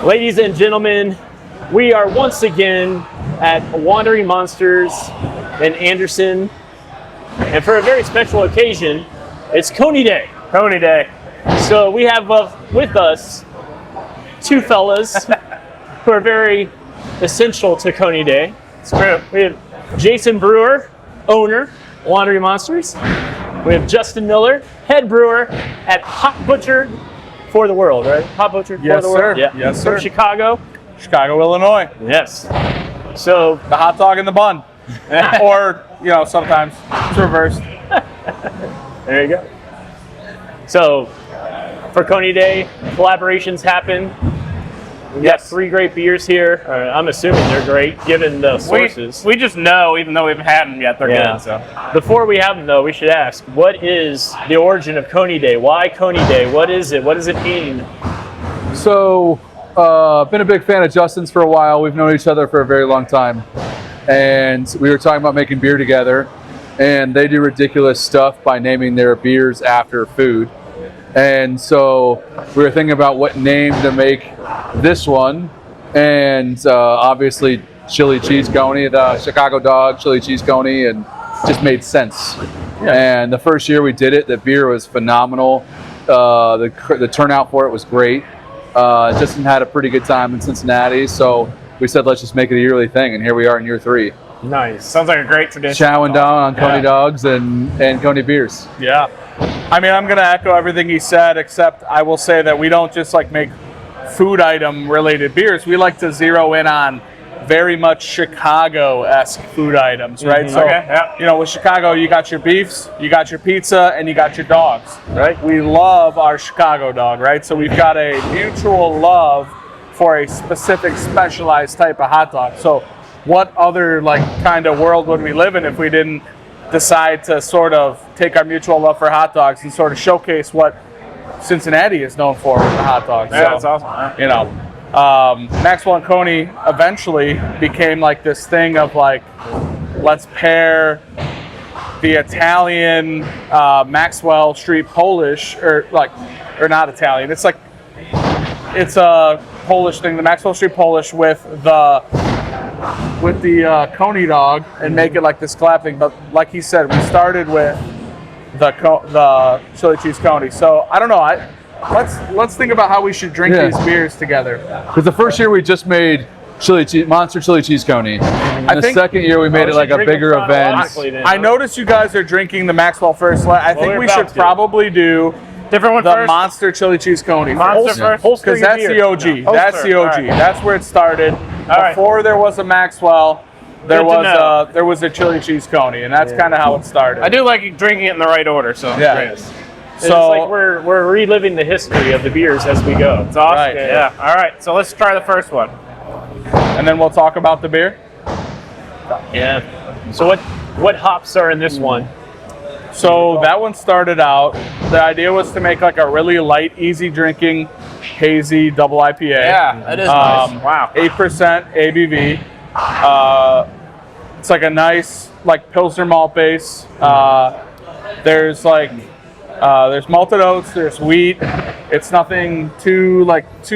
Ladies and gentlemen, we are once again at Wandering Monsters in Anderson, and for a very special occasion, it's Coney Day. Coney Day. So we have with us two fellas who are very essential to Coney Day. It's true. We have Jason Brewer, owner, Wandering Monsters. We have Justin Miller, head brewer at Hot Butcher for the World, right? Hot Butcher Yes, for the sir. World? Yeah. Yes, sir. From Chicago. Chicago, Illinois. Yes. So The hot dog and the bun. Or, sometimes it's reversed. there you go. So for Coney Day, collaborations happen. We got 3 great beers here. I'm assuming they're great, given the sources. We just know, even though we haven't had them yet, they're good. So. Before we have them, though, we should ask, what is the origin of Coney Day? Why Coney Day? What is it? What does it mean? So, been a big fan of Justin's for a while. We've known each other for a very long time. And we were talking about making beer together. And they do ridiculous stuff by naming their beers after food. And so we were thinking about what name to make this one. And obviously chili cheese coney, the Chicago dog chili cheese coney, and just made sense. Yeah. And the first year we did it, the beer was phenomenal. The turnout for it was great. Justin had a pretty good time in Cincinnati, so we said let's just make it a yearly thing, and here we are in year 3. Nice. Sounds like a great tradition. Chowing down on Coney dogs and Coney beers. Yeah. I mean, I'm going to echo everything he said, except I will say that we don't just make food item related beers. We like to zero in on very much Chicago-esque food items, right? Mm-hmm. So, with Chicago, you got your beefs, you got your pizza, and you got your dogs, right? We love our Chicago dog, right? So we've got a mutual love for a specific specialized type of hot dog. So what other kind of world would we live in if we didn't decide to sort of take our mutual love for hot dogs and sort of showcase what Cincinnati is known for with the hot dogs? Yeah, that's awesome. Maxwell and Coney eventually became this thing of let's pair the Italian Maxwell Street Polish or not Italian. It's a Polish thing, the Maxwell Street Polish with the Coney dog and make it this collab thing. But like he said, we started with the chili cheese coney. So I don't know. Let's think about how we should drink these beers together. Because the first year we just made monster chili cheese coney. And the second year we made it a bigger event. I noticed you guys are drinking the Maxwell first. I think we should probably do different one the first. Monster chili cheese coney. Monster first. Because that's the OG. That's the OG. Right. That's where it started. Before there was a Maxwell, there was a chili cheese coney, and that's kind of how it started. I do like drinking it in the right order. So yeah. So we're reliving the history of the beers as we go. It's awesome. Right. Yeah. All right. So let's try the first one. And then we'll talk about the beer. Yeah. So what hops are in this one? So that one started out, the idea was to make a really light, easy drinking, hazy double IPA. Yeah, that is nice. Wow. 8% ABV. It's a nice Pilsner malt base. There's there's malted oats, there's wheat. It's nothing too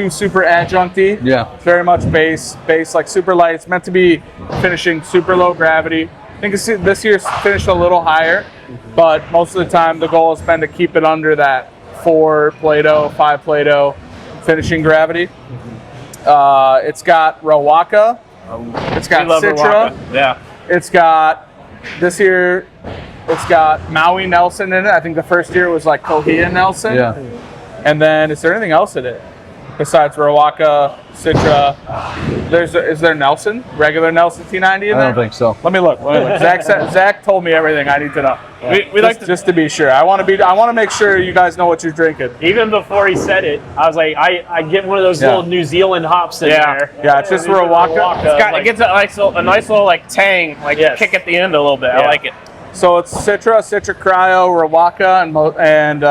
super adjuncty. Yeah. It's very much base, super light. It's meant to be finishing super low gravity. I think this year's finished a little higher, but most of the time the goal has been to keep it under that 4 Plato, 5 Plato finishing gravity. It's got Rawaka. It's got Citra. Yeah. It's got, this year, it's got Maui Nelson in it. I think the first year was Cohea Nelson. Yeah. And then, is there anything else in it besides Rawaka, Citra? Is there Nelson? Regular Nelson T90 in there? I don't think so. Let me look. Zach told me everything I need to know. Yeah. Just to be sure. I want to make sure you guys know what you're drinking. Even before he said it, I was like, I get one of those little New Zealand hops in there. Yeah, it's just Rawaka. It gets a nice little tang, kick at the end a little bit. I like it. So it's Citra Cryo, Rawaka, and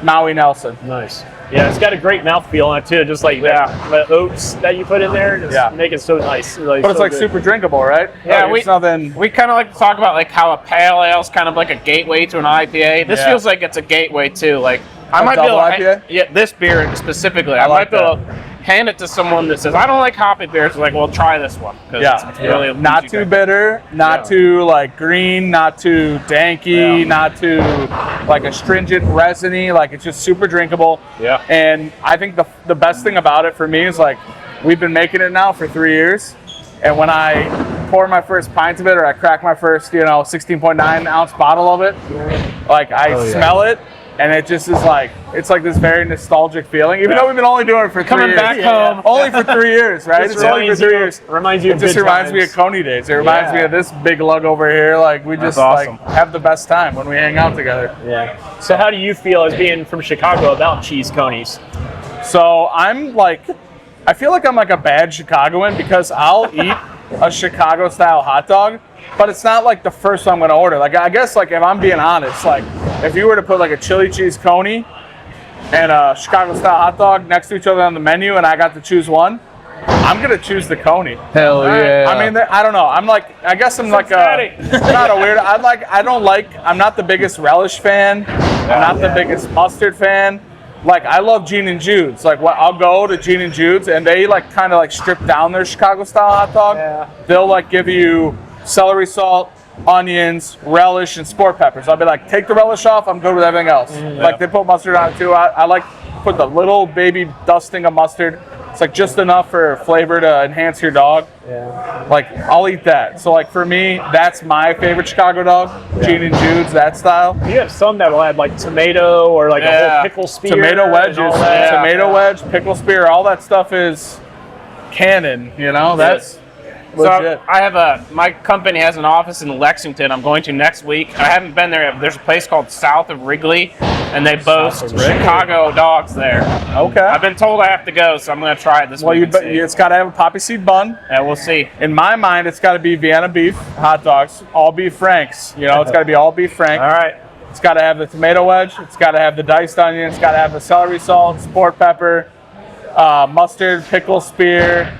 Maui Nelson. Nice. Yeah, it's got a great mouthfeel on it too. Just the oats that you put in there, just make it so nice. But it's super drinkable, right? Yeah, we kind of like to talk about how a pale ale is kind of like a gateway to an IPA. This feels like it's a gateway too. I might be able to, IPA? yeah, this beer specifically. I might be able to hand it to someone that says, I don't like hoppy beers, it's like, well, try this one. It's really not too bitter, not too like green, not too danky, not too like astringent, resiny. Like it's just super drinkable. Yeah. And I think the best thing about it for me is like we've been making it now for 3 years, and when I pour my first pint of it or I crack my first 16.9 ounce bottle of it, like I smell it. And it just is like, it's like this very nostalgic feeling, even though we've been only doing it for 3 years. Coming back home. Only for 3 years, right? It's only for 3 years. Reminds you of It just good reminds me times. of Coney days. It reminds me of this big lug over here. Like, we just awesome. like have the best time when we hang out together. Yeah. So how do you feel as being from Chicago about cheese conies? So I'm like, I feel like I'm like a bad Chicagoan because I'll eat a Chicago style hot dog, but it's not like the first one I'm gonna order. Like I guess like if I'm being honest, like if you were to put like a chili cheese coney and a Chicago style hot dog next to each other on the menu and I got to choose one, I'm gonna choose the coney. Hell yeah. I mean, I don't know. I'm like, I guess I'm like a, not a weird. I'm not the biggest relish fan. I'm not the biggest mustard fan. Like I love Gene and Jude's. Like I'll go to Gene and Jude's and they like kind of like strip down their Chicago style hot dog. Yeah. They'll like give you celery salt, onions, relish, and sport peppers. I'll be like, take the relish off. I'm good with everything else. Like they put mustard on it too. I like put the little baby dusting of mustard. It's like just enough for flavor to enhance your dog. Yeah. Like I'll eat that. So like for me, that's my favorite Chicago dog. Gene and Jude's, that style. You have some that will add like tomato or like a whole pickle spear. Tomato wedges, and all that. tomato wedge, pickle spear, all that stuff is canon. You know, that's legit. So I have my company has an office in Lexington. I'm going to next week. I haven't been there yet. There's a place called South of Wrigley, and they boast Chicago dogs there. Okay. I've been told I have to go, so I'm going to try it this Well, week. and see. it's got to have a poppy seed bun. Yeah, we'll see. In my mind, it's got to be Vienna beef hot dogs, all beef Franks. You know, it's got to be all beef Frank. All right. It's got to have the tomato wedge. It's got to have the diced onion. It's got to have the celery salt, sport pepper, mustard, pickle spear,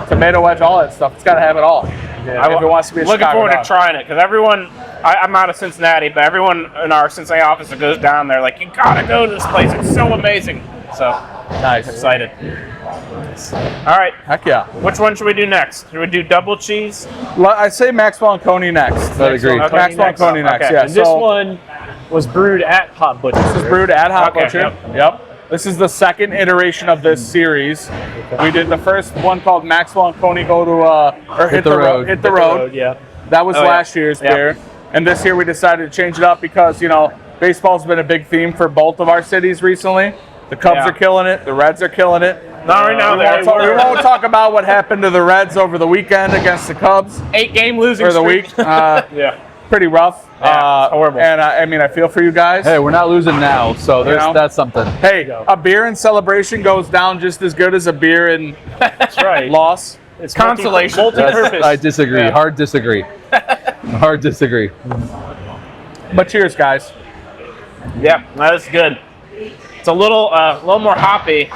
tomato wedge, all that stuff. It's got to have it all. If it wants to be a Looking Chicago forward dog. to trying it because everyone, I'm out of Cincinnati, but everyone in our Cincinnati office that goes down there, like, you gotta go to this place. It's so amazing. So Nice. excited. All right, Heck yeah. which one should we do next? Should we do double cheese? I say Maxwell and Coney next. I'd agree. Okay, Maxwell and Coney next, Okay. yeah. And this one was brewed at Hot Butcher. This is brewed at Hot Okay, Butcher. Yep. This is the second iteration of this series. We did the first one called Maxwell and Coney go to or hit the road. Hit the road. Yeah. That was Oh, yeah. last year's Yeah. beer. And this year we decided to change it up because, you know, baseball's been a big theme for both of our cities recently. The Cubs Yeah. are killing it. The Reds are killing it. Not right now. We won't talk about what happened to the Reds over the weekend against the Cubs 8-game losing for the streak. week. Yeah. Pretty rough. Yeah, it's horrible. And I mean, I feel for you guys. Hey, we're not losing now, so know? that's something. Hey, a beer in celebration goes down just as good as a beer in That's right. loss. It's Consolation. multi-purpose. I disagree. Yeah. Hard disagree. Hard disagree. But cheers, guys. Yeah, that's good. It's a little more hoppy,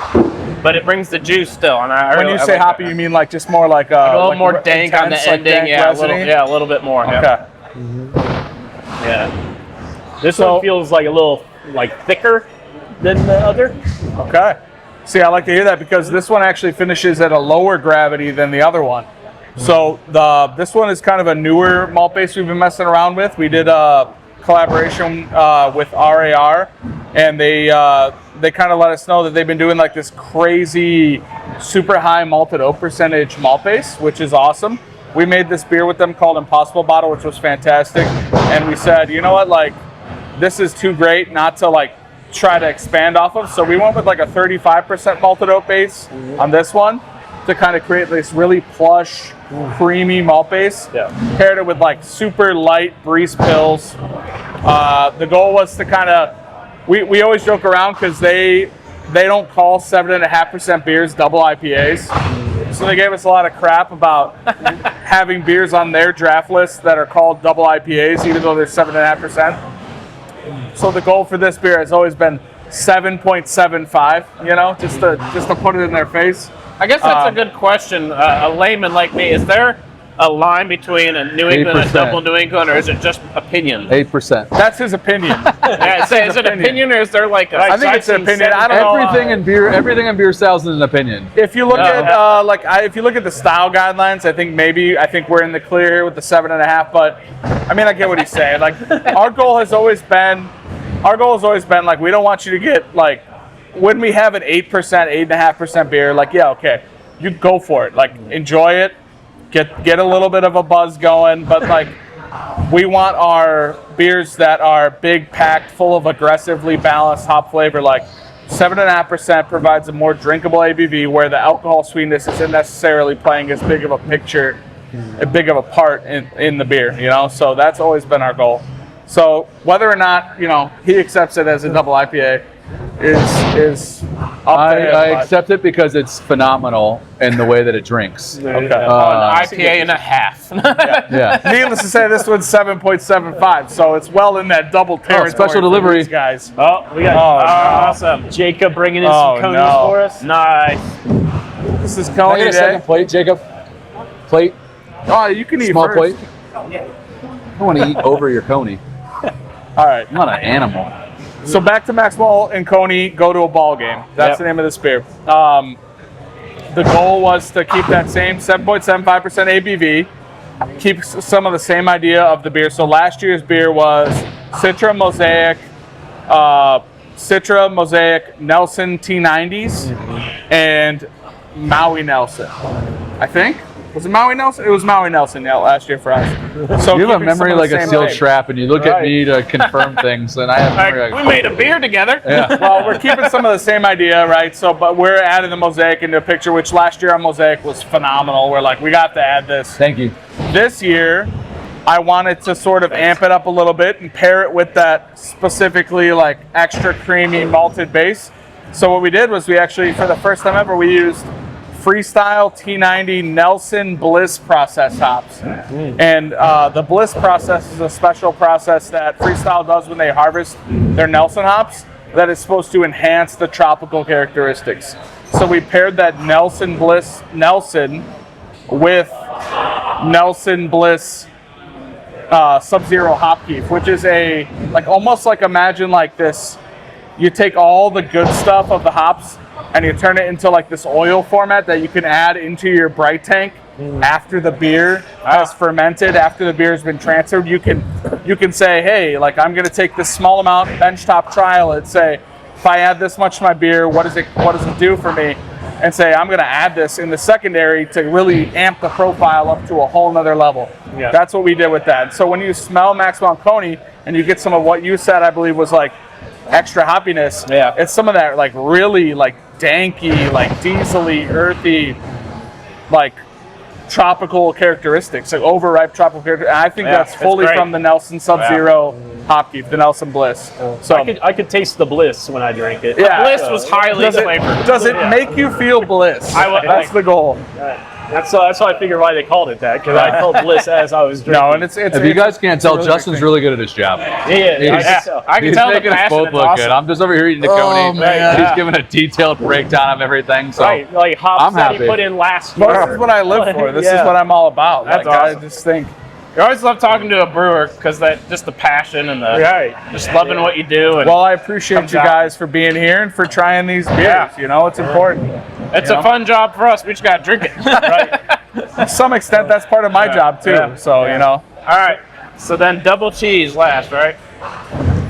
but it brings the juice still. And When you say hoppy, you mean like just more like a little more dank on the intense, like ending. dank Yeah, resiny? a little bit more. Okay. Yeah. Yeah. This one feels like a little like thicker than the other. Okay. See, I like to hear that because this one actually finishes at a lower gravity than the other one. So this one is kind of a newer malt base we've been messing around with. We did a collaboration with RAR, and they kind of let us know that they've been doing like this crazy, super high malted oak percentage malt base, which is awesome. We made this beer with them called Impossible Bottle, which was fantastic. And we said, you know what, like, this is too great not to like try to expand off of. So we went with like a 35% malted oak base on this one to kind of create this really plush, creamy malt base. Yeah. Paired it with like super light Breeze pills. The goal was to kind of, we always joke around because they don't call 7.5% beers double IPAs. So they gave us a lot of crap about having beers on their draft list that are called double IPAs, even though they're 7.5%. So the goal for this beer has always been 7.75. You know, just to put it in their face. I guess that's a good question. A layman like me, is there a line between a New England and a 8%. double New England, or is it just opinion? 8%. That's his opinion. Yeah, is it opinion, or is there like a I think it's an opinion. I don't know. Everything in beer sales is an opinion. If you look at if you look at the style guidelines, I think we're in the clear here with the 7.5. But I mean, I get what he's saying. Like our goal has always been like we don't want you to get like when we have an 8%, 8.5% beer. Like yeah, okay, you go for it. Like enjoy it, get a little bit of a buzz going. But like we want our beers that are big, packed, full of aggressively balanced hop flavor. Like 7.5% provides a more drinkable ABV where the alcohol sweetness isn't necessarily playing as big of a picture, a big of a part in the beer, you know? So that's always been our goal. So whether or not, you know, he accepts it as a double IPA is up to him. I accept it because it's phenomenal in the way that it drinks. Okay. an IPA and a half. Yeah. Needless to say, this one's 7.75, so it's well in that double territory. special for delivery. these guys. Oh, we got Awesome. Jacob bringing in Oh, some Coneys no. for us. Nice. This is Can I Coney get a second Day. plate, Jacob? Plate? Oh, you can eat Small first. plate? I don't want to eat over your Coney. All right. I'm not an animal. So back to Maxwell and Coney go to a ball game. That's the name of this beer. The goal was to keep that same 7.75% ABV, keep some of the same idea of the beer. So last year's beer was Citra Mosaic Nelson T90s and Maui Nelson. I think. Was it Maui Nelson? It was Maui Nelson last year for us. So You have a keeping some memory of the like a same steel thing. trap, and you look at me to confirm things, and I have memory Like, like, we made a beer together. yeah. Well, we're keeping some of the same idea, right? So, but we're adding the Mosaic into a picture, which last year our Mosaic was phenomenal. We're like, we got to add this. Thank you. This year, I wanted to sort of amp it up a little bit and pair it with that specifically like extra creamy malted base. So what we did was we actually, for the first time ever, we used Freestyle T90 Nelson Bliss process hops. And the Bliss process is a special process that Freestyle does when they harvest their Nelson hops that is supposed to enhance the tropical characteristics. So we paired that Nelson Bliss Nelson with Nelson Bliss Sub-Zero Hop Keef, which is a, like almost like imagine like this, you take all the good stuff of the hops and you turn it into like this oil format that you can add into your bright tank after the beer has fermented, after the beer has been transferred. You can say, hey, like I'm gonna take this small amount, benchtop trial it, say, if I add this much to my beer, what does it do for me? And say, I'm gonna add this in the secondary to really amp the profile up to a whole nother level. Yeah. That's what we did with that. So when you smell Maxwell and Coney and you get some of what you said, I believe was like extra hoppiness. Yeah. It's some of that like really like danky, like diesely, earthy, like tropical characteristics, like overripe tropical characteristics. And I think that's it's fully great. from the Nelson Sub-Zero Hop Keef, the Nelson Bliss. So I could taste the bliss when I drank it. yeah. Bliss was highly flavored. Does it make you feel bliss? That's the goal. That's why I figured why they called it that, because I felt bliss as I was drinking. No, and it's If you guys can't tell, really Justin's big really good at his job. yeah, I think so. I can He's tell the making us passion. both It's look awesome. good. I'm just over here eating the Coney. man. He's giving a detailed breakdown of everything. So Right, like hops I'm that happy. he put in last Well, year. this is what I live for. This is Yeah. what I'm all about. That's like, awesome. I just think You always love talking to a brewer because that just the passion and the Right. just loving what you do. And well, I appreciate Comes you out. guys for being here and for trying these beers. Yeah. You know, it's important. it's you a know? fun job for us. We just gotta drink it. To some extent, that's part of my job too. Yeah. So you know, All right. So then double cheese last, right?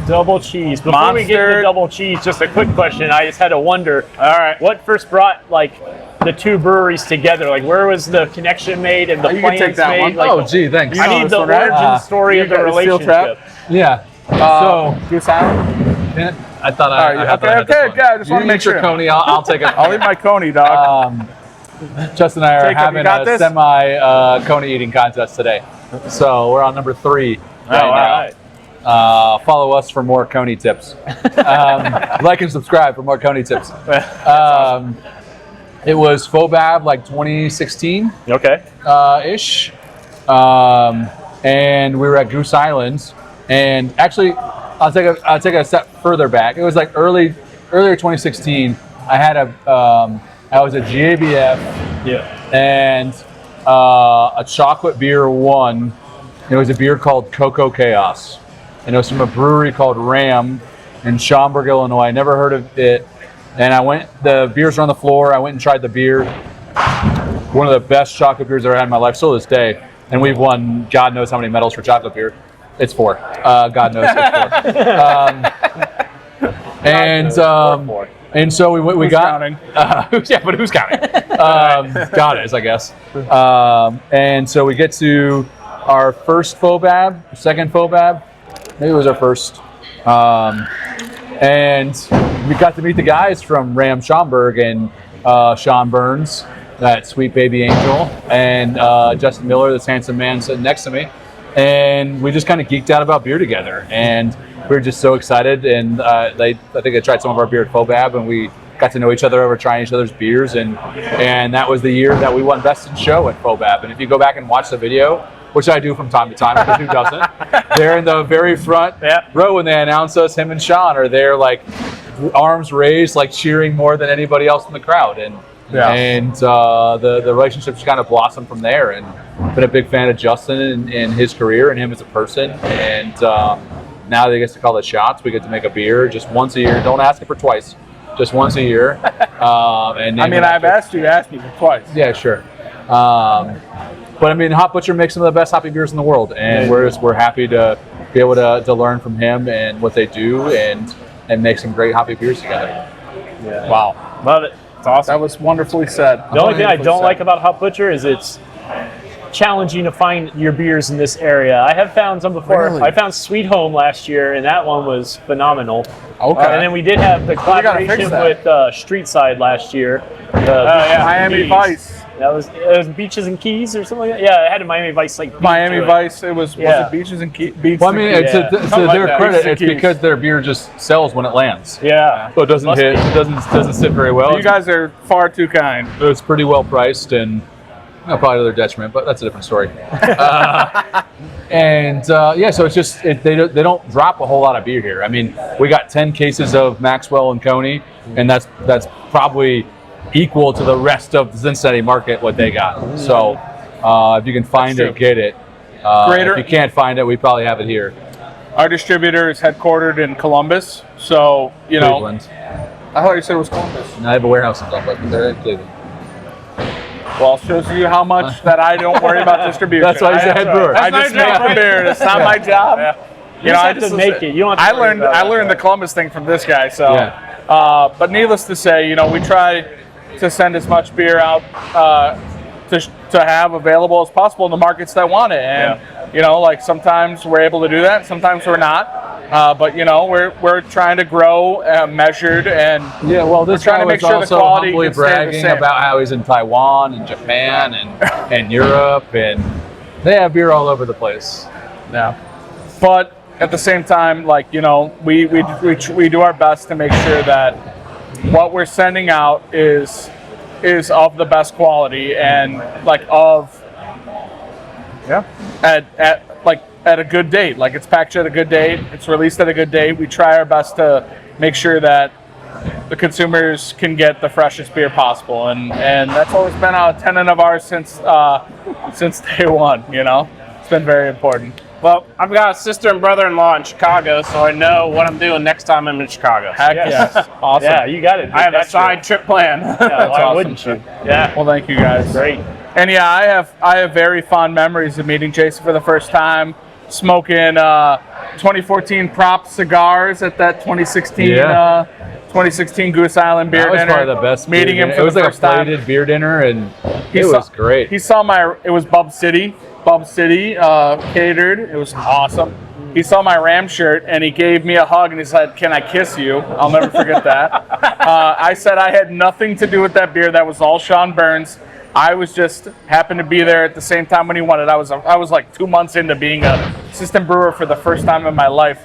Double cheese. Before we get Monster. into double cheese, just a quick question. I just had to wonder, All right. what first brought like the two breweries together? Like, where was the connection made and the You can plans take that made? one. Like, oh, gee, thanks. I know need this the one, right? origin story you of the got the steel relationship. Yeah. so Goose Island. I thought All I. right, I thought I had okay, this one. okay. I just You want to make eat your sure. Coney. I'll take it. I'll eat my Coney, dog. Justin and I are Jacob, you having got a this? semi Coney eating contest today. So we're on number 3 right all now. right. Follow us for more Coney tips. Like and subscribe for more Coney tips. It was Fobab like 2016 Okay. ish, and we were at Goose Island. And actually, I'll take a step further back. It was like earlier 2016. I was at GABF. Yeah. And a chocolate beer won. It was a beer called Cocoa Chaos. And it was from a brewery called Ram in Schaumburg, Illinois. I never heard of it. And the beers were on the floor. I went and tried the beer. One of the best chocolate beers I've ever had in my life, still to this day. And we've won God knows how many medals for chocolate beer. It's 4. God knows it's 4. And so we got. But who's counting? God is, I guess. And so we get to our first FOBAB, second FOBAB. Maybe it was our first. And we got to meet the guys from Ram Schaumburg and Sean Burns, that sweet baby angel, and Justin Miller, this handsome man sitting next to me. And we just kind of geeked out about beer together. And we were just so excited. And I think they tried some of our beer at FOBAB, and we got to know each other over trying each other's beers. And that was the year that we won Best in Show at FOBAB. And if you go back and watch the video, which I do from time to time, because who doesn't? They're in the very front row when they announce us. Him and Sean are there, like arms raised, like cheering more than anybody else in the crowd. And the relationship's kind of blossomed from there. And been a big fan of Justin and his career and him as a person. And now they get to call the shots. We get to make a beer just once a year. Don't ask it for twice, just once a year. And I've asked you to ask me for twice. Yeah, sure. But I mean, Hop Butcher makes some of the best hoppy beers in the world, and we're happy to be able to learn from him and what they do, and make some great hoppy beers together. Yeah. Wow, love it. It's awesome. That was wonderfully said. The only thing I don't like about Hop Butcher is it's challenging to find your beers in this area. I have found some before. Really? I found Sweet Home last year, and that one was phenomenal. Okay. And then we did have the collaboration with Street Side last year. Miami Vice. That was Beaches and Keys or something like that. Yeah, it had a Miami Vice Miami Vice. It was it Beaches and Keys? Well, I mean, to their credit, it's because their beer just sells when it lands. Yeah. So it doesn't hit. It doesn't sit very well. You guys are far too kind. It's pretty well priced, and probably to their detriment, but that's a different story. So it's just they don't drop a whole lot of beer here. I mean, we got 10 cases of Maxwell and Coney, and that's probably equal to the rest of the Cincinnati market what they got. So if you can find it, get it. If you can't find it, we probably have it here. Our distributor is headquartered in Columbus, so Cleveland. I thought you said it was Columbus. And I have a warehouse in Columbus, but they're in Cleveland. Well, it shows you how much that I don't worry about distribution. That's why he's a head brewer. I just make the beer. It's not my job. You just have to make it. You don't have to I learned the Columbus thing from this guy. So, but needless to say, we try to send as much beer out to have available as possible in the markets that want it. And sometimes we're able to do that, sometimes we're not. But we're trying to grow measured, and this trying to make sure the quality humbly can stay the bragging same. about how he's in Taiwan and Japan and Europe, and they have beer all over the place. Yeah, but at the same time, we do our best to make sure that what we're sending out is of the best quality and at a good date. Like, it's packaged at a good date, it's released at a good date. We try our best to make sure that the consumers can get the freshest beer possible, and that's always been a tenet of ours since day one. It's been very important. Well, I've got a sister and brother-in-law in Chicago, so I know what I'm doing next time I'm in Chicago. Heck yes. Awesome. Yeah, you got it. I have a side trip plan. Yeah, why awesome. wouldn't you? Yeah. Well, thank you guys. Great. And I have very fond memories of meeting Jason for the first time, smoking 2014 Prop cigars at that 2016 Goose Island beer dinner. That was probably the best meeting him for it was the like first a plated beer dinner, and it was great. He saw it was Bub City catered. It was awesome. He saw my Ram shirt and he gave me a hug and he said, "Can I kiss you?" I'll never forget that. I said I had nothing to do with that beer. That was all Sean Burns. I was just happened to be there at the same time when he won it. I was like 2 months into being an assistant brewer for the first time in my life,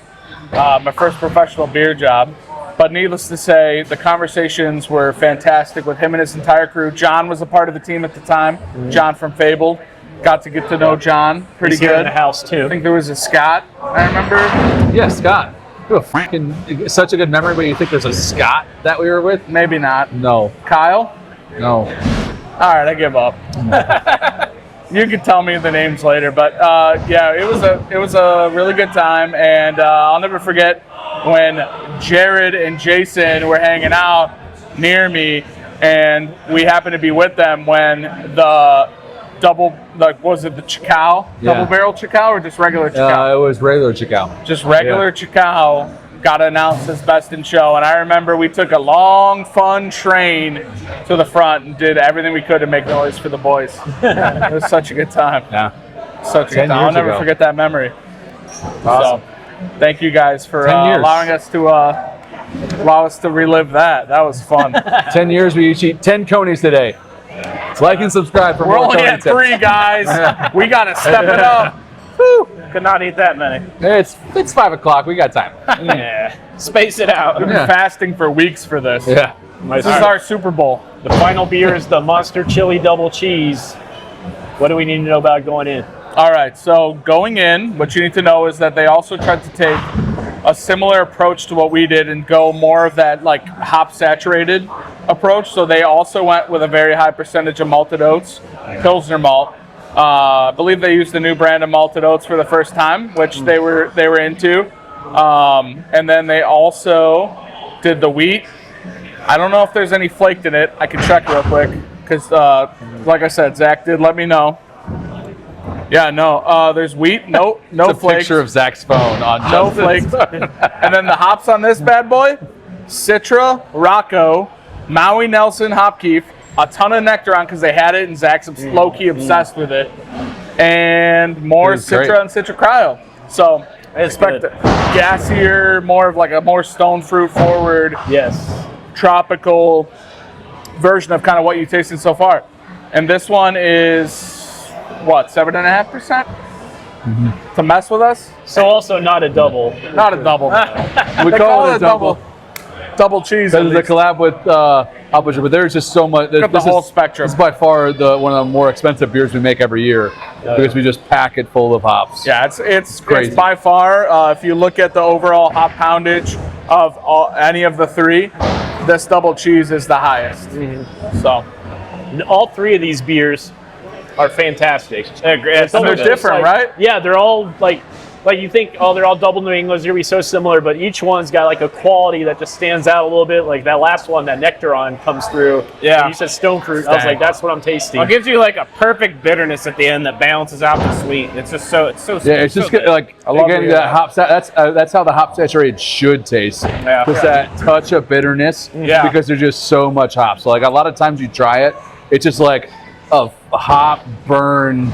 my first professional beer job. But needless to say, the conversations were fantastic with him and his entire crew. John was a part of the team at the time. John from Fabled. Got to get to know John pretty good. In the house too. I think there was a Scott, I remember. Yeah, Scott. You have such a good memory, but you think there's a Scott that we were with? Maybe not. No. Kyle? No. All right, I give up. You can tell me the names later, but yeah, it was a really good time, and I'll never forget when Jared and Jason were hanging out near me, and we happened to be with them when the was it the Chicao, double barrel Chicao, or just regular Chicao? It was regular Chicao. Just regular Chicao got announced as best in show, and I remember we took a long, fun train to the front and did everything we could to make noise for the boys. It was such a good time. Yeah. Such a good time. I'll never forget that memory. Awesome. So, thank you guys for 10 years. allowing us to relive that. That was fun. 10 years, we each eat 10 Coneys today. So like and subscribe for We're more only Coney at 3, guys. We got to step it up. Whew, could not eat that many. tips. It's 5 o'clock. We got time. Yeah, space it out. I've been fasting for weeks for this. Yeah. This is our Super Bowl. The final beer is the Monster Chili Double Cheese. What do we need to know about going in? All right, so going in, what you need to know is that they also tried to take a similar approach to what we did and go more of that like hop saturated approach. So they also went with a very high percentage of malted oats, Pilsner malt. I believe they used the new brand of malted oats for the first time, which they were into. And then they also did the wheat. I don't know if there's any flaked in it. I can check real quick because, like I said, Zach did let me know. Yeah, no, there's wheat. No It's a flakes. picture of Zach's phone on No Justin's flakes. phone. And then the hops on this bad boy: Citra, Rocco, Maui Nelson, Hopkeef, a ton of Nectaron because they had it, and Zach's low-key obsessed with it, and more It was great. Citra and Citra Cryo. So expect good. gassier, more of like a more stone fruit forward, Yes. tropical version of kind of what you've tasted so far. And this one is what, 7.5%? To mess with us? So also not a double. Not a double. We They call it a double. Double cheese. Because it's a collab with Applejack, but there's just so much. Got the whole spectrum. This is by far one of the more expensive beers we make every year because we just pack it full of hops. Yeah, it's crazy. by far, if you look at the overall hop poundage of any of the 3, this double cheese is the highest. So All 3 of these beers are fantastic. and they're different, right? Yeah, they're all like you think, oh, they're all double New Englands, they're gonna be so similar, but each one's got like a quality that just stands out a little bit. Like that last one, that Nectaron comes through. Yeah. And you said stone fruit. I was like, that's what I'm tasting. It gives you like a perfect bitterness at the end that balances out the sweet. It's just so Yeah, it's just good. Like love again, the, that hop. That's how the hop saturated should taste. Yeah. Just that touch of bitterness. Yeah. Because there's just so much hops. So like a lot of times you try it, it's just like a hop burn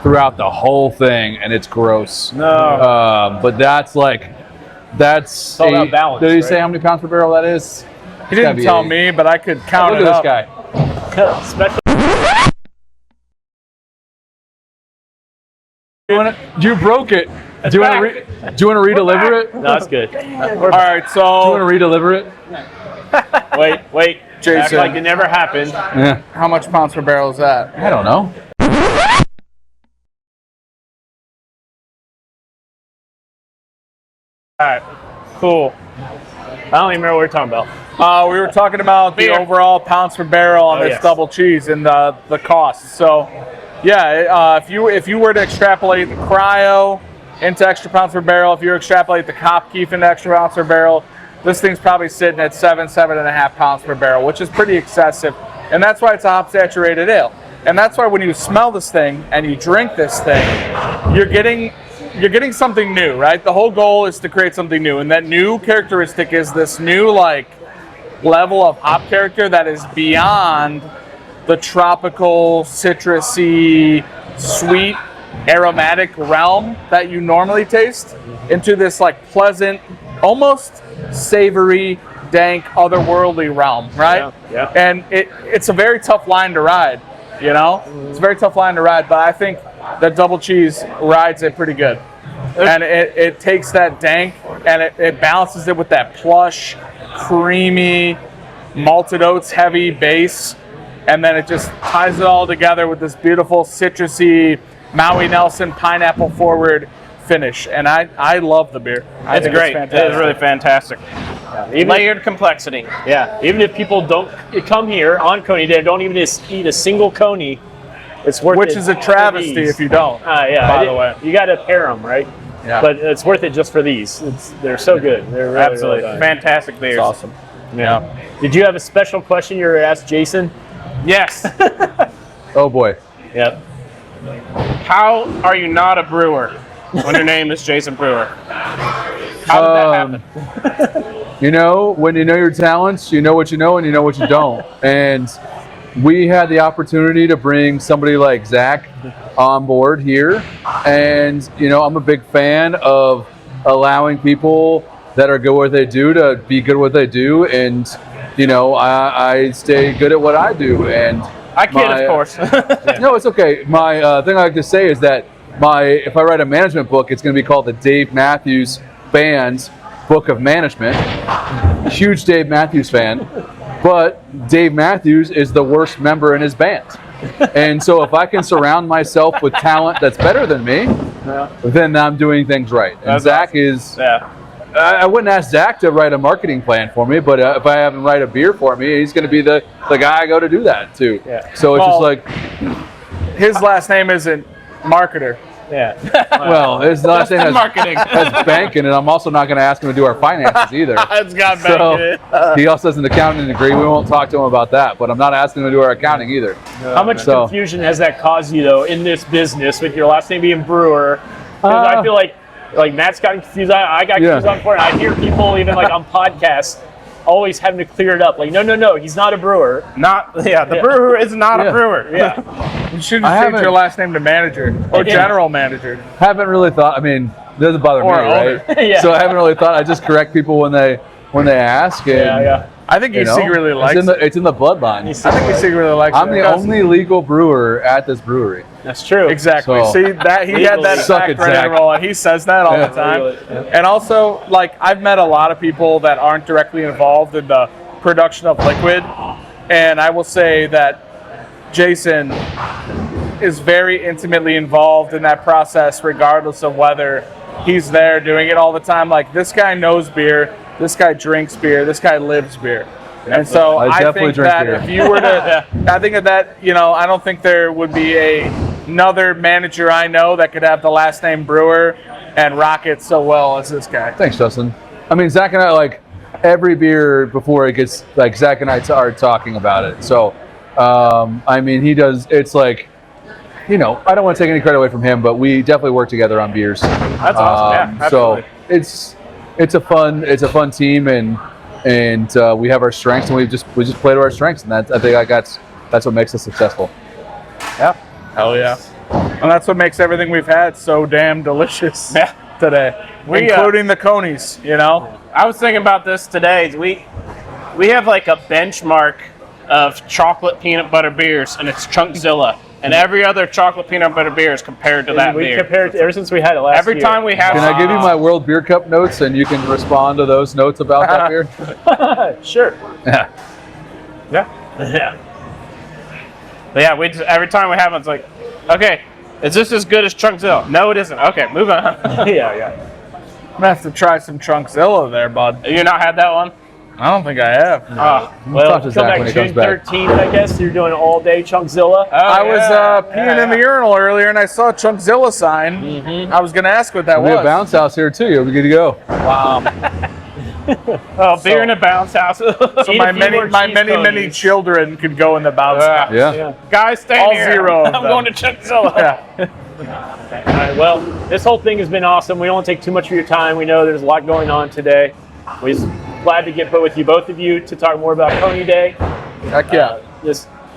throughout the whole thing, and it's gross. No. But that's all about balance, Did he right? say how many pounds per barrel that is? He didn't tell me, but I could count Look it at up. this guy. Special. You broke it. Do you want to re-deliver it? No, that's good. All right, Do you want to so re-deliver it? Wait. Jason. Act like it never happened. Yeah. how much pounds per barrel is that? I don't know. All right. Cool. I don't even remember what we're talking about. We were talking about the Beer. overall pounds per barrel on Oh, this yes. double cheese and the cost. So, yeah, if you were to extrapolate the cryo into extra pounds per barrel, if you extrapolate the Hopkeef into extra pounds per barrel, this thing's probably sitting at 7.5 pounds per barrel, which is pretty excessive. And that's why it's a hop saturated ale. And that's why when you smell this thing and you drink this thing, you're getting something new, right? The whole goal is to create something new, and that new characteristic is this new like level of hop character that is beyond the tropical, citrusy, sweet, aromatic realm that you normally taste into this like pleasant, almost savory, dank, otherworldly realm, right? Yeah. And it's a very tough line to ride, you know? It's a very tough line to ride, but I think that double cheese rides it pretty good. And it takes that dank and it balances it with that plush, creamy, malted oats heavy base. And then it just ties it all together with this beautiful citrusy Maui Nelson pineapple forward finish. And I love the beer. I It's think great. fantastic. It is really fantastic. Layered complexity. Yeah, even if people don't come here on Coney Day, don't even eat a single Coney, it's worth Which it. is a for travesty these. if you don't. Yeah. By the way. You got to pair them, right? Yeah. But it's worth it just for these. They're so good. They're really, Absolutely. really good. Fantastic beers. It's awesome. Yeah. Did you have a special question you were asked, Jason? Yes. Oh boy. Yep. How are you not a brewer when your name is Jason Brewer? How did that happen? You know, when you know your talents, you know what you know and you know what you don't. And we had the opportunity to bring somebody like Zach on board here. And, you know, I'm a big fan of allowing people that are good at what they do to be good at what they do. And, you know, I stay good at what I do. And I kid, of course. no, it's okay. My thing I like to say is that if I write a management book, it's going to be called the Dave Matthews Band's Book of Management. Huge Dave Matthews fan, but Dave Matthews is the worst member in his band. And so if I can surround myself with talent that's better than me, then I'm doing things right. And That's Zach awesome. is... Yeah. I wouldn't ask Zach to write a marketing plan for me, but if I have him write a beer for me, he's going to be the guy I go to do that to. Yeah. So it's Well, just like, His last name isn't Marketer. Yeah. well, his last name has Marketing. banking, and I'm also not going to ask him to do our finances either. It's got back So in it. he also has an accounting degree. We won't talk to him about that, but I'm not asking him to do our accounting either. How much So- confusion has that caused you, though, in this business with your last name being Brewer? Because I feel like Matt's gotten confused. I got confused on before, and I hear people even like on podcasts always having to clear it up. Like, no, he's not a brewer. The brewer is not a brewer. Yeah. You should I have changed haven't- your last name to manager or general manager. Haven't really thought. I mean, it doesn't bother me, Or right? Yeah. So I haven't really thought. I just correct people when they ask. And, Yeah. I think he you know, secretly likes it's it. in the bloodline. I think he secretly likes I'm it. the because- only legal brewer at this brewery. That's true. Exactly. So- See that he had that Suck fact it, right Zach. in a row, and he says that all Yeah. the time. Really, And also, like, I've met a lot of people that aren't directly involved in the production of liquid, and I will say that Jason is very intimately involved in that process, regardless of whether he's there doing it all the time. Like, this guy knows beer, this guy drinks beer, this guy lives beer. And so I I definitely think drink that beer. if you were to, I think that, you know, I don't think there would be another manager I know that could have the last name Brewer and rock it so well as this guy. Thanks, Justin. I mean, Zach and I, like, every beer before it gets, like, Zach and I are talking about it. So, I mean, he does, it's like, you know, I don't want to take any credit away from him, but we definitely work together on beers. That's awesome. Yeah, So absolutely. it's a fun team, and we have our strengths, and we just play to our strengths, and I think like that's what makes us successful. Yeah. Hell yeah. And that's what makes everything we've had so damn delicious today. Including the Coneys, you know? I was thinking about this today. We have like a benchmark of chocolate peanut butter beers, and it's Chunkzilla. And every other chocolate peanut butter beer is compared to that we beer. compared ever since we had it last Every year. time we have, Can I give you my World Beer Cup notes, and you can respond to those notes about that beer? Sure. Yeah. Yeah. But yeah, every time we have it, it's like, okay, is this as good as Chunkzilla? No, it isn't. Okay, move on. Yeah. I'm gonna have to try some Chunkzilla there, bud. Have you not had that one? I don't think I have. Well, talk to come Zach back when he June comes back. 13th, I guess. You're doing all day Chunkzilla. I was peeing in the urinal earlier, and I saw a Chunkzilla sign. I was gonna ask what that We have a was. bounce house here too. You're good to go. Oh, beer in a bounce house. So Eat my a few more many cheese many Coneys. children could go in the bounce house. Yeah. Guys, stay All here. 0 of I'm them. going to Chunkzilla. Yeah. All right, well, this whole thing has been awesome. We don't want to take too much of your time. We know there's a lot going on today. We're just glad to get put with you, both of you, to talk more about Coney Day. Heck yeah.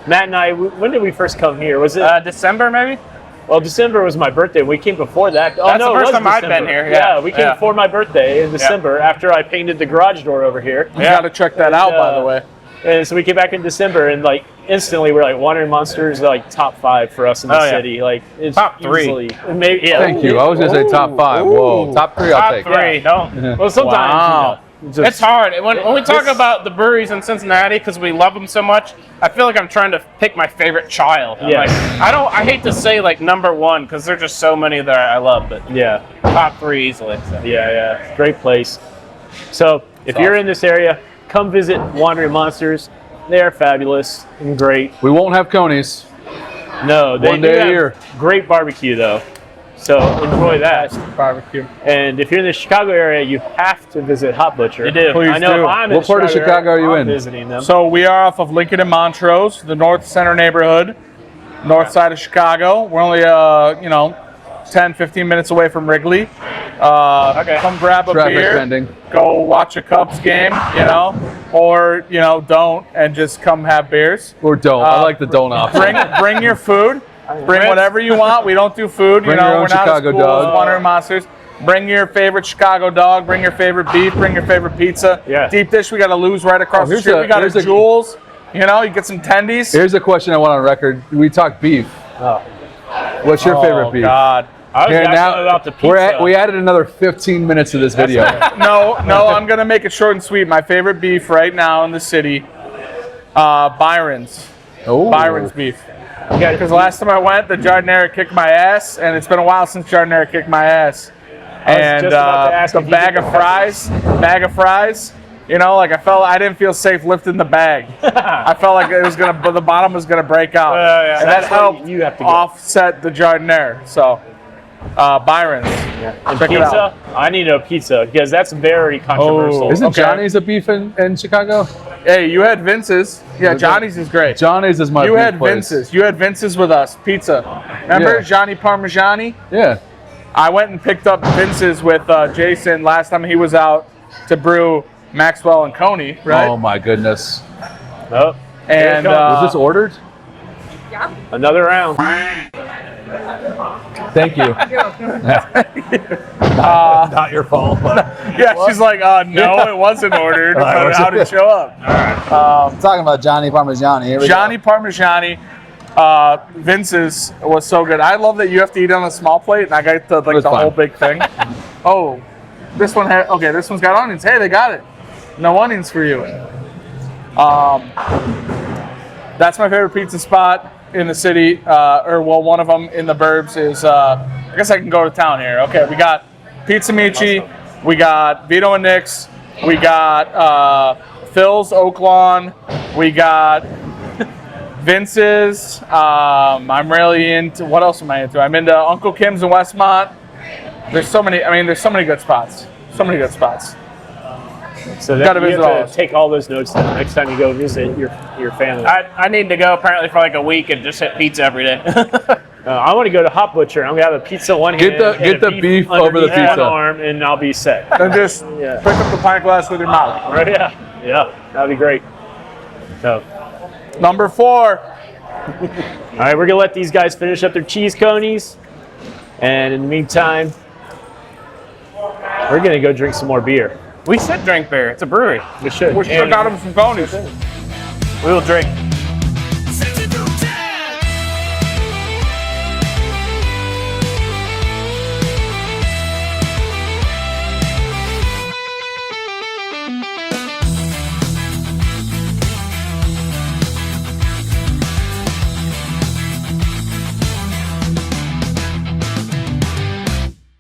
Matt and I, when did we first come here? Was it? December, maybe? Well, December was my birthday. We came before that. Oh, That's no, the it first was time I'd December. been here, yeah. we came Yeah. before my birthday in December after I painted the garage door over here. You gotta check that out, by the way. And so we came back in December, and like instantly we're like Wandering Monsters, like top 5 for us in the Oh, yeah. city. Like it's Top 3. easily, maybe. Yeah. Thank you. I was gonna say top 5. Whoa, top 3. I'll Top take. 3. Don't. Well, sometimes Wow. It's hard when we talk about the breweries in Cincinnati because we love them so much. I feel like I'm trying to pick my favorite child. I'm Yes. like, I hate to say like number 1 because there's just so many that I love, but Yeah, top 3 easily. So. yeah, great place. So if you're in this area, come visit Wandering Monsters. They are fabulous and great. We won't have Coneys. No, they One do day a have year. great barbecue though. So enjoy that. Barbecue. And if you're in the Chicago area, you have to visit Hot Butcher. You do. Please I know do. if I'm in What part of Chicago area, are you I'm in? visiting them. So we are off of Lincoln and Montrose, the North Center neighborhood, north side of Chicago. We're only, 10, 15 minutes away from Wrigley. Come grab a Traffic beer, pending. go watch a Cubs game, or, don't, and just come have beers. Or don't. I like the don't option. Bring your food. Bring whatever you want. We don't do food. Bring your own we're not Chicago as cool dog. as Wandering Monsters. Bring your favorite Chicago dog. Bring your favorite beef. Bring your favorite pizza. Yeah. Deep dish, we got to lose right across the here's street. a- We got here's a a- Jewels. You get some tendies. Here's a question I want on record. We talked beef. Oh. What's your favorite beef? God. I was Here, asking now, about the pizza. we added another 15 minutes to this video. No, I'm going to make it short and sweet. My favorite beef right now in the city, Byron's. Oh. Byron's beef. Because last time I went, the Jardinera kicked my ass, and it's been a while since Jardinera kicked my ass. And just about to ask the if you bag did of fries, I didn't feel safe lifting the bag. I felt like the bottom was gonna break out, yeah. and that That's where helped you have to go. offset the Jardinera. So, Byron's. And Check it pizza? out. I need a pizza because that's very controversial. Oh. Isn't Okay. Johnny's a beef in Chicago? Hey, you had Vince's. Yeah, Johnny's is great. Johnny's is my You beef had place. Vince's. You had Vince's with us. Pizza. Remember Yeah. Johnny Parmigiani? Yeah. I went and picked up Vince's with Jason last time he was out to brew Maxwell and Coney, right? Oh my goodness. Oh, And here it comes. Was this ordered? Another round. Thank you. Not your fault, but yeah, she's like, no, it wasn't ordered, but how did it show up? Talking about Johnny Parmigiani. Here we Johnny Parmigiani, Vince's was so good. I love that you have to eat on a small plate, and I got the was fine. whole big thing. Oh, this one had this one's got onions. Hey, they got it. No onions for you. That's my favorite pizza spot in the city, one of them in the burbs is. I guess I can go to town here. Okay, we got Pizza Michi, we got Vito and Nick's, we got Phil's Oak Lawn, we got Vince's. I'm really into. What else am I into? I'm into Uncle Kim's in Westmont. There's so many. There's so many good spots. So many good spots. So Gotta that, you visit have all to those. take all those notes down next time you go visit your family. I need to go apparently for like a week and just hit pizza every day. I want to go to Hot Butcher. I'm gonna have a pizza one hand. Get the- and get a the beef over the underneath pizza. one arm, and I'll be set. And just Yeah. pick up the pint glass with your mouth. Right? Yeah, that'd be great. So, Number 4. all right, we're gonna let these guys finish up their cheese conies, and in the meantime, we're gonna go drink some more beer. We should drink beer. It's a brewery. We should. We should have got him some Coneys. We will drink.